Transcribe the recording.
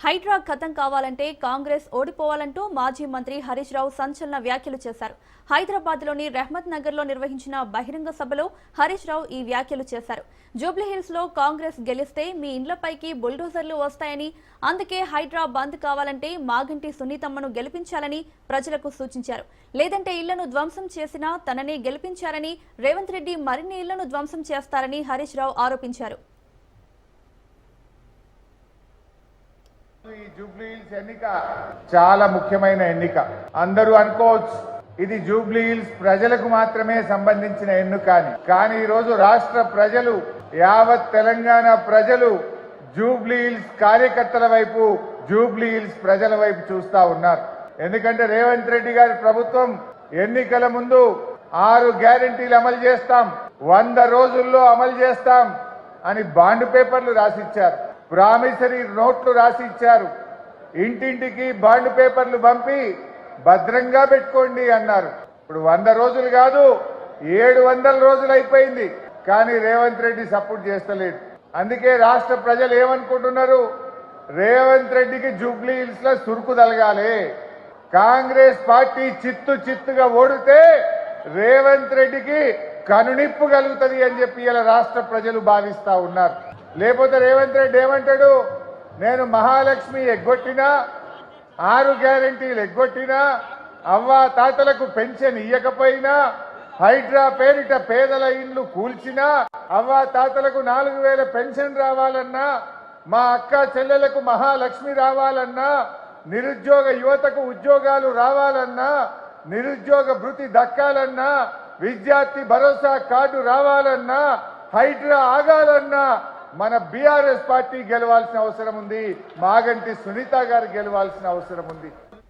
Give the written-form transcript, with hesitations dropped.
హైడ్రా ఖతం కావాలంటే కాంగ్రెస్ ఓడిపోవాలంటూ మాజీ మంత్రి హరీష్ రావు సంచలన వ్యాఖ్యలు చేశారు. హైదరాబాద్లోని రెహ్మత్ నగర్లో నిర్వహించిన బహిరంగ సభలో హరీష్ రావు ఈ వ్యాఖ్యలు చేశారు. జూబ్లీహిల్స్ లో కాంగ్రెస్ గెలిస్తే మీ ఇండ్లపైకి బుల్డోజర్లు వస్తాయని, అందుకే హైడ్రా బంద్ కావాలంటే మాగంటి సునీతమ్మను గెలిపించాలని ప్రజలకు సూచించారు. లేదంటే ఇళ్లను ధ్వంసం చేసినా తననే గెలిపించారని, రేవంత్ రెడ్డి మరిన్ని ఇళ్లను ధ్వంసం చేస్తారని హరీష్ రావు ఆరోపించారు. ఈ జూబ్లీహిల్స్ ఎన్నిక చాలా ముఖ్యమైన ఎన్నిక. అందరూ అనుకోవచ్చు ఇది జూబ్లీహిల్స్ ప్రజలకు మాత్రమే సంబంధించిన ఎన్నిక అని. కానీ ఈ రోజు రాష్ట్ర ప్రజలు, యావత్ తెలంగాణ ప్రజలు జూబ్లీహిల్స్ కార్యకర్తల వైపు, జూబ్లీహిల్స్ ప్రజల వైపు చూస్తా ఉన్నారు. ఎందుకంటే రేవంత్ రెడ్డి గారి ప్రభుత్వం ఎన్నికల ముందు 6 గ్యారెంటీలు అమలు చేస్తాం, 100 రోజుల్లో అమలు చేస్తాం అని బాండ్ పేపర్లు రాసిచ్చారు, ప్రామిసరీ నోట్లు రాసి ఇచ్చారు. ఇంటింటికి బాండ్ పేపర్లు పంపి భద్రంగా పెట్టుకోండి అన్నారు. ఇప్పుడు 100 రోజులు కాదు, 700 రోజులు అయిపోయింది. కానీ రేవంత్ రెడ్డి సపోర్ట్ చేస్తలేడు. అందుకే రాష్ట్ర ప్రజలు ఏమనుకుంటున్నారు, రేవంత్ రెడ్డికి జూబ్లీహిల్స్ లో సురుకు తలగాలి, కాంగ్రెస్ పార్టీ చిత్తుగా ఓడితే రేవంత్ రెడ్డికి కనునిప్పు కలుగుతుంది అని చెప్పి ఇలా రాష్ట్ర ప్రజలు భావిస్తా ఉన్నారు. లేకపోతే రేవంత్ రెడ్డి ఏమంటాడు, నేను మహాలక్ష్మి ఎగ్గొట్టినా, 6 గ్యారెంటీలు ఎగ్గొట్టినా, అవ్వా తాతలకు పెన్షన్ ఇయ్యకపోయినా, హైడ్రా పేరిట పేదల ఇండ్లు కూల్చినా, అవ్వా తాతలకు 4000 పెన్షన్ రావాలన్నా, మా అక్క చెల్లెలకు మహాలక్ష్మి రావాలన్నా, నిరుద్యోగ యువతకు ఉద్యోగాలు రావాలన్నా, నిరుద్యోగ భృతి దక్కాలన్నా, విద్యార్థి భరోసా కార్డు రావాలన్నా, హైడ్రా ఆగాలన్నా మన బీఆర్ఎస్ పార్టీ గెలవాల్సిన అవసరం ఉంది, మాగంటి సునీత గారు గెలవాల్సిన అవసరం ఉంది.